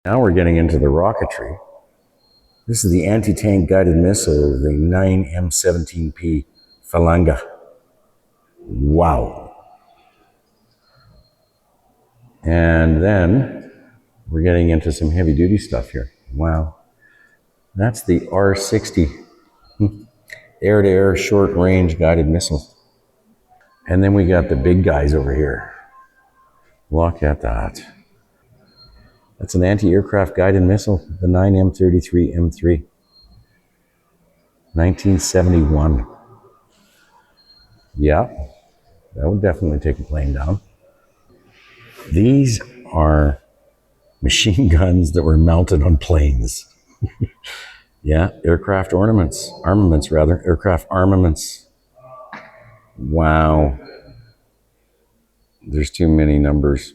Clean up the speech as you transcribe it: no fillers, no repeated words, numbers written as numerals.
Now we're getting into the rocketry. This is the anti-tank guided missile, the 9M17P Falanga. Wow. And then we're getting into some heavy duty stuff here. Wow. That's the R60 air-to-air short-range guided missile. And then we got the big guys over here. Look at that. That's an anti-aircraft guided missile, the 9M33M3. 1971. Yeah, that would definitely take a plane down. These are machine guns that were mounted on planes. Yeah, aircraft armaments, aircraft armaments. Wow. There's too many numbers.